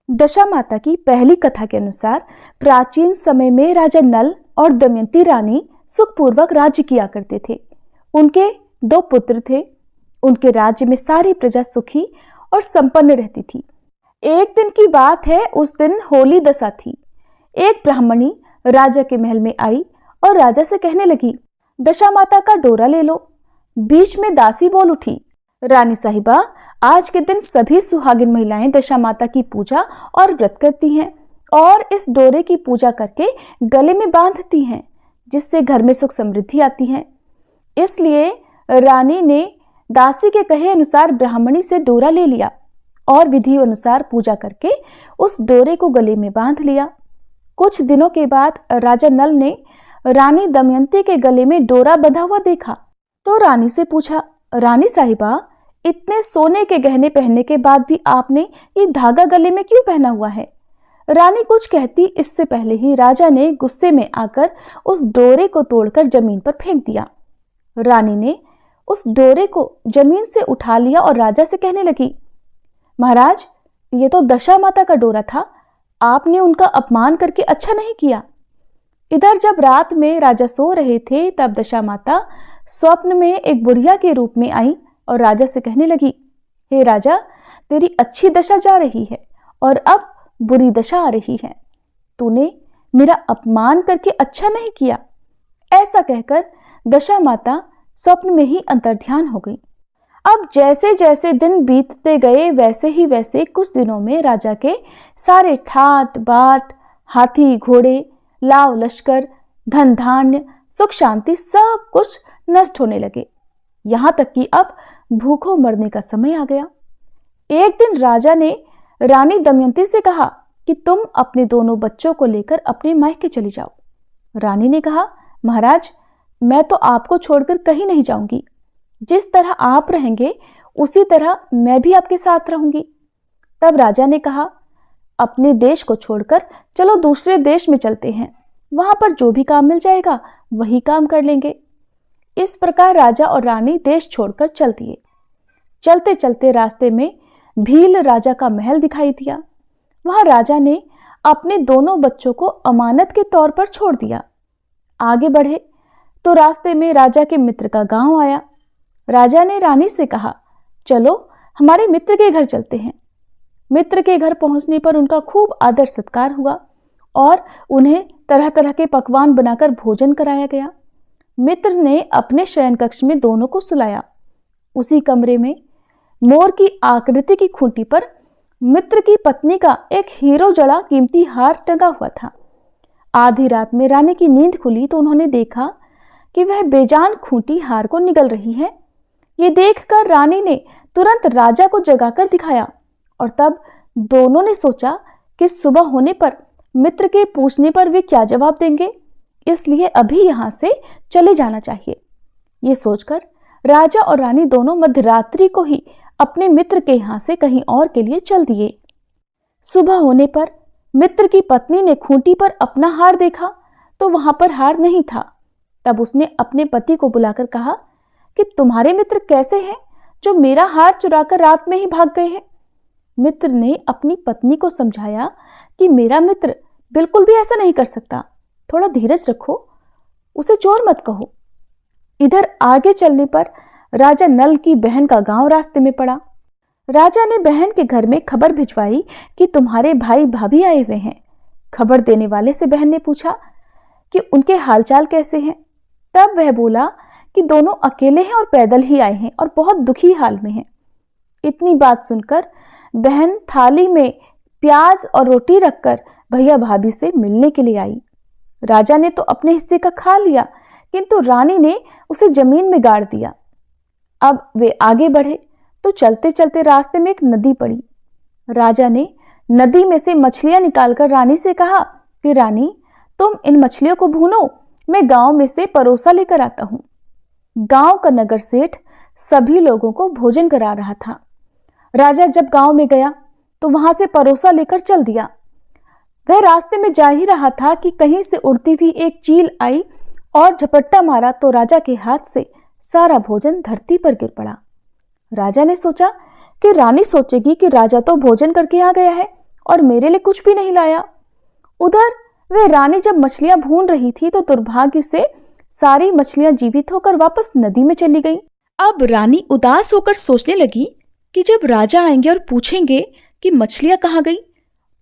दशा माता की पहली कथा के अनुसार प्राचीन समय में राजा नल और दमयंती रानी सुखपूर्वक राज्य किया करते थे। उनके 2 पुत्र थे। उनके राज्य में सारी प्रजा सुखी और संपन्न रहती थी। एक दिन की बात है, उस दिन होली दशा थी। एक ब्राह्मणी राजा के महल में आई और राजा से कहने लगी, दशा माता का डोरा ले लो। बीच में दासी बोल उठी, रानी साहिबा, आज के दिन सभी सुहागिन महिलाएं दशा माता की पूजा और व्रत करती हैं और इस डोरे की पूजा करके गले में बांधती हैं, जिससे घर में सुख समृद्धि आती है। इसलिए रानी ने दासी के कहे अनुसार ब्राह्मणी से डोरा ले लिया और विधि अनुसार पूजा करके उस डोरे को गले में बांध लिया। कुछ दिनों के बाद राजा नल ने रानी दमयंती के गले में डोरा बंधा हुआ देखा तो रानी से पूछा, रानी साहिबा, इतने सोने के गहने पहनने के बाद भी आपने ये धागा गले में क्यों पहना हुआ है? रानी कुछ कहती इससे पहले ही राजा ने गुस्से में आकर उस डोरे को तोड़कर जमीन पर फेंक दिया। रानी ने उस डोरे को जमीन से उठा लिया और राजा से कहने लगी, महाराज, ये तो दशा माता का डोरा था, आपने उनका अपमान करके अच्छा नहीं किया। इधर जब रात में राजा सो रहे थे तब दशा माता स्वप्न में एक बुढ़िया के रूप में आई और राजा से कहने लगी, हे राजा, तेरी अच्छी दशा जा रही है और अब बुरी दशा आ रही है। तूने मेरा अपमान करके अच्छा नहीं किया। ऐसा कहकर दशा माता स्वप्न में ही अंतर्ध्यान हो गई। अब जैसे जैसे दिन बीतते गए वैसे कुछ दिनों में राजा के सारे ठाट बाट, हाथी घोड़े, लाव लश्कर, धन धान्य, सुख शांति सब कुछ नष्ट होने लगे। यहां तक कि अब भूखों मरने का समय आ गया। एक दिन राजा ने रानी दमयंती से कहा कि तुम अपने दोनों बच्चों को लेकर अपने मायके चली जाओ। रानी ने कहा, महाराज, मैं तो आपको छोड़कर कहीं नहीं जाऊंगी। जिस तरह आप रहेंगे उसी तरह मैं भी आपके साथ रहूंगी। तब राजा ने कहा, अपने देश को छोड़कर चलो दूसरे देश में चलते हैं, वहां पर जो भी काम मिल जाएगा वही काम कर लेंगे। इस प्रकार राजा और रानी देश छोड़कर चल दिए। चलते चलते रास्ते में भील राजा का महल दिखाई दिया। वहां राजा ने अपने दोनों बच्चों को अमानत के तौर पर छोड़ दिया। आगे बढ़े तो रास्ते में राजा के मित्र का गांव आया। राजा ने रानी से कहा, चलो हमारे मित्र के घर चलते हैं। मित्र के घर पहुंचने पर उनका खूब आदर सत्कार हुआ और उन्हें तरह तरह के पकवान बनाकर भोजन कराया गया। मित्र ने अपने शयन कक्ष में दोनों को सुलाया। उसी कमरे में मोर की आकृति की खूंटी पर मित्र की पत्नी का एक हीरो जड़ा कीमती हार टंगा हुआ था। आधी रात में रानी की नींद खुली तो उन्होंने देखा कि वह बेजान खूंटी हार को निगल रही है। ये देखकर रानी ने तुरंत राजा को जगाकर दिखाया और तब दोनों ने सोचा कि सुबह होने पर मित्र के पूछने पर वे क्या जवाब देंगे, इसलिए अभी यहां से चले जाना चाहिए। ये सोचकर राजा और रानी दोनों मध्यरात्रि को ही अपने मित्र के यहां से कहीं और के लिए चल दिए। सुबह होने पर मित्र की पत्नी ने खूंटी पर अपना हार देखा तो वहां पर हार नहीं था। तब उसने अपने पति को बुलाकर कहा कि तुम्हारे मित्र कैसे हैं जो मेरा हार चुराकर रात में ही भाग गए हैं। मित्र ने अपनी पत्नी को समझाया कि मेरा मित्र बिल्कुल भी ऐसा नहीं कर सकता, थोड़ा धीरज रखो, उसे चोर मत कहो। इधर आगे चलने पर राजा नल की बहन का गांव रास्ते में पड़ा। राजा ने बहन के घर में खबर भिजवाई कि तुम्हारे भाई भाभी आए हुए हैं। खबर देने वाले से बहन ने पूछा कि उनके हालचाल कैसे हैं। तब वह बोला कि दोनों अकेले हैं और पैदल ही आए हैं और बहुत दुखी हाल में हैं। इतनी बात सुनकर बहन थाली में प्याज और रोटी रखकर भैया भाभी से मिलने के लिए आई। राजा ने तो अपने हिस्से का खा लिया, किंतु रानी ने उसे जमीन में गाड़ दिया। अब वे आगे बढ़े तो चलते चलते रास्ते में एक नदी पड़ी। राजा ने नदी में से मछलियां निकालकर रानी से कहा कि रानी, तुम इन मछलियों को भूनो, मैं गांव में से परोसा लेकर आता हूं। गांव का नगर सेठ सभी लोगों को भोजन करा रहा था। राजा जब गांव में गया तो वहां से परोसा लेकर चल दिया। वह रास्ते में जा ही रहा था कि कहीं से उड़ती हुई एक चील आई और झपट्टा मारा तो राजा के हाथ से सारा भोजन धरती पर गिर पड़ा। राजा ने सोचा कि रानी सोचेगी कि राजा तो भोजन करके आ गया है और मेरे लिए कुछ भी नहीं लाया। उधर वे रानी जब मछलियां भून रही थी तो दुर्भाग्य से सारी मछलियां जीवित होकर वापस नदी में चली गईं। अब रानी उदास होकर सोचने लगी कि जब राजा आएंगे और पूछेंगे कि मछलियां कहाँ गई,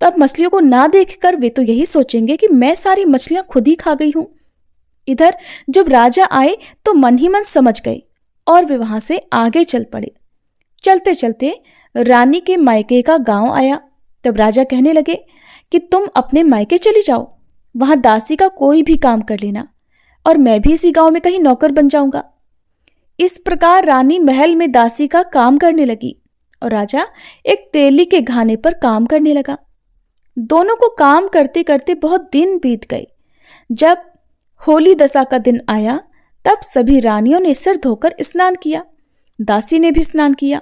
तब मछलियों को ना देखकर वे तो यही सोचेंगे कि मैं सारी मछलियां खुद ही खा गई हूं। इधर जब राजा आए तो मन ही मन समझ गए और वे वहां से आगे चल पड़े। चलते चलते रानी के मायके का गांव आया। तब राजा कहने लगे कि तुम अपने मायके चली जाओ, वहां दासी का कोई भी काम कर लेना और मैं भी इसी गांव में कहीं नौकर बन जाऊंगा। इस प्रकार रानी महल में दासी का काम करने लगी और राजा एक तेली के घाने पर काम करने लगा। दोनों को काम करते करते बहुत दिन बीत गए। जब होली दशा का दिन आया तब सभी रानियों ने सिर धोकर स्नान किया। दासी ने भी स्नान किया।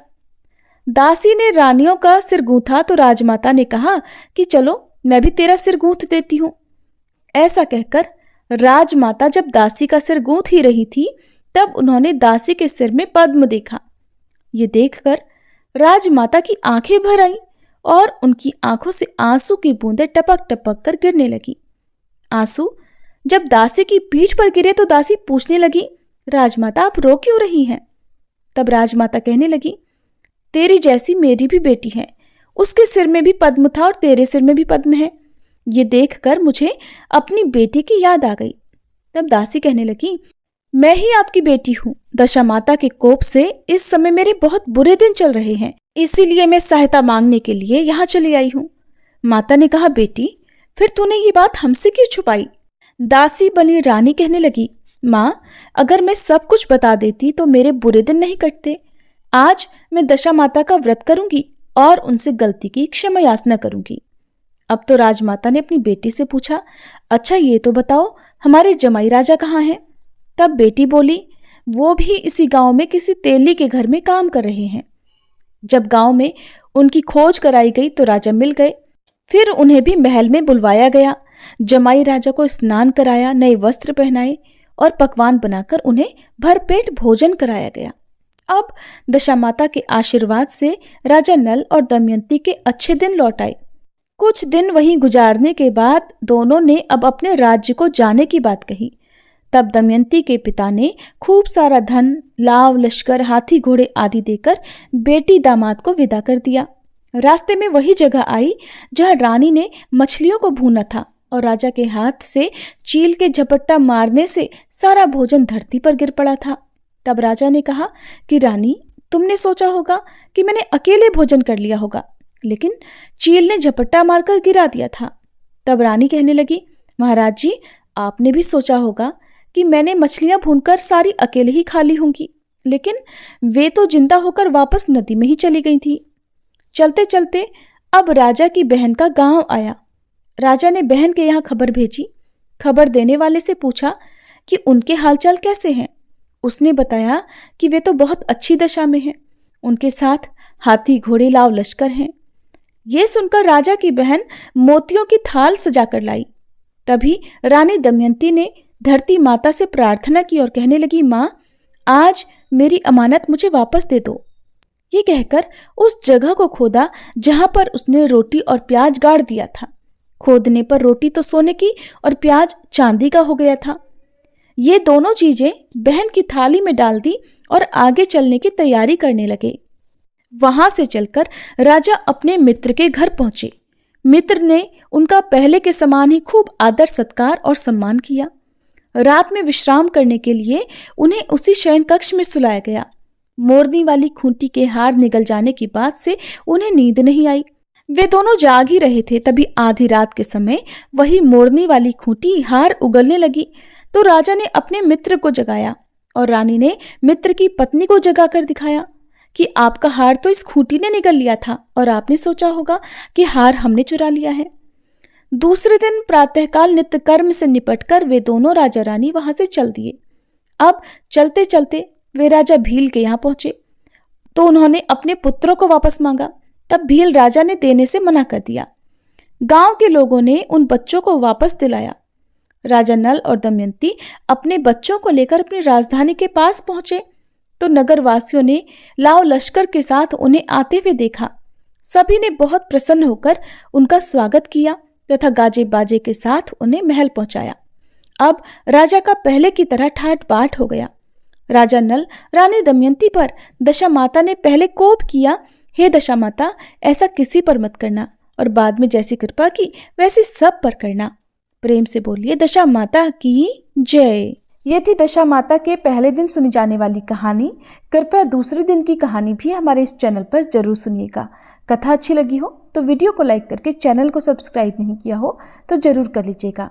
दासी ने रानियों का सिर गूंथा तो राजमाता ने कहा कि चलो मैं भी तेरा सिर गूंथ देती हूं। ऐसा कहकर राजमाता जब दासी का सिर गूंथ ही रही थी तब उन्होंने दासी के सिर में पद्म देखा। ये देखकर राजमाता की आंखें भर आईं और उनकी आंखों से आंसू की बूंदें टपक टपक कर गिरने लगी। आंसू जब दासी की पीठ पर गिरे तो दासी पूछने लगी, राजमाता आप रो क्यों रही हैं? तब राजमाता कहने लगी, तेरी जैसी मेरी भी बेटी है, उसके सिर में भी पद्म था और तेरे सिर में भी पद्म है। ये देखकर मुझे अपनी बेटी की याद आ गई। तब दासी कहने लगी, मैं ही आपकी बेटी हूँ। दशा माता के कोप से इस समय मेरे बहुत बुरे दिन चल रहे हैं, इसीलिए मैं सहायता मांगने के लिए यहाँ चली आई हूँ। माता ने कहा, बेटी फिर तूने ये बात हमसे क्यों छुपाई? दासी बनी रानी कहने लगी, माँ अगर मैं सब कुछ बता देती तो मेरे बुरे दिन नहीं कटते। आज मैं दशा माता का व्रत करूंगी और उनसे गलती की क्षमा याचना करूंगी। अब तो राजमाता ने अपनी बेटी से पूछा, अच्छा ये तो बताओ हमारे जमाई राजा कहाँ हैं? तब बेटी बोली, वो भी इसी गांव में किसी तेली के घर में काम कर रहे हैं। जब गांव में उनकी खोज कराई गई तो राजा मिल गए। फिर उन्हें भी महल में बुलवाया गया। जमाई राजा को स्नान कराया, नए वस्त्र पहनाए और पकवान बनाकर उन्हें भरपेट भोजन कराया गया। अब दशा माता के आशीर्वाद से राजा नल और दमयंती के अच्छे दिन लौट आए। कुछ दिन वहीं गुजारने के बाद दोनों ने अब अपने राज्य को जाने की बात कही। तब दमयंती के पिता ने खूब सारा धन, लाव, लश्कर, हाथी घोड़े आदि देकर बेटी दामाद को विदा कर दिया। रास्ते में वही जगह आई जहां रानी ने मछलियों को भूना था और राजा के हाथ से चील के झपट्टा मारने से सारा भोजन धरती पर गिर पड़ा था। तब राजा ने कहा कि रानी तुमने सोचा होगा कि मैंने अकेले भोजन कर लिया होगा, लेकिन चील ने झपट्टा मारकर गिरा दिया था। तब रानी कहने लगी, महाराज जी आपने भी सोचा होगा कि मैंने मछलियां भूनकर सारी अकेले ही खा ली होंगी, लेकिन वे तो जिंदा होकर वापस नदी में ही चली गई थी। चलते चलते अब राजा की बहन का गांव आया। राजा ने बहन के यहाँ खबर भेजी। खबर देने वाले से पूछा कि उनके हालचाल कैसे हैं। उसने बताया कि वे तो बहुत अच्छी दशा में हैं, उनके साथ हाथी घोड़े लाव लश्कर हैं। ये सुनकर राजा की बहन मोतियों की थाल सजाकर लाई। तभी रानी दमयंती ने धरती माता से प्रार्थना की और कहने लगी, माँ आज मेरी अमानत मुझे वापस दे दो। ये कहकर उस जगह को खोदा जहां पर उसने रोटी और प्याज गाड़ दिया था। खोदने पर रोटी तो सोने की और प्याज चांदी का हो गया था। ये दोनों चीजें बहन की थाली में डाल दी और आगे चलने की तैयारी करने लगे। वहां से चलकर राजा अपने मित्र के घर पहुंचे। मित्र ने उनका पहले के समान ही खूब आदर सत्कार और सम्मान किया। रात में विश्राम करने के लिए उन्हें उसी शयन कक्ष में सुलाया गया। मोरनी वाली खूंटी के हार निगल जाने की बात से उन्हें नींद नहीं आई। वे दोनों जाग ही रहे थे, तभी आधी रात के समय वही मोरनी वाली खूंटी हार उगलने लगी तो राजा ने अपने मित्र को जगाया और रानी ने मित्र की पत्नी को जगाकर दिखाया कि आपका हार तो इस खूंटी ने निगल लिया था और आपने सोचा होगा कि हार हमने चुरा लिया है। दूसरे दिन प्रातःकाल नित्य कर्म से निपटकर वे दोनों राजा रानी वहां से चल दिए। अब चलते चलते वे राजा भील के यहाँ पहुंचे तो उन्होंने अपने पुत्रों को वापस मांगा। तब भील राजा ने देने से मना कर दिया। गांव के लोगों ने उन बच्चों को वापस दिलाया। राजा नल और दमयंती अपने बच्चों को लेकर अपनी राजधानी के पास पहुंचे तो नगरवासियों ने लाव लश्कर के साथ उन्हें आते हुए देखा। सभी ने बहुत प्रसन्न होकर उनका स्वागत किया तथा गाजे बाजे के साथ उन्हें महल पहुंचाया। अब राजा का पहले की तरह ठाट बाट हो गया। राजा नल रानी दमयंती पर दशा माता ने पहले कोप किया, हे दशा माता, ऐसा किसी पर मत करना, और बाद में जैसी कृपा की वैसी सब पर करना। प्रेम से बोलिए दशा माता की जय। ये थी दशा माता के पहले दिन सुनी जाने वाली कहानी। कृपया दूसरे दिन की कहानी भी हमारे इस चैनल पर जरूर सुनिएगा। कथा अच्छी लगी हो तो वीडियो को लाइक करके चैनल को सब्सक्राइब नहीं किया हो तो जरूर कर लीजिएगा।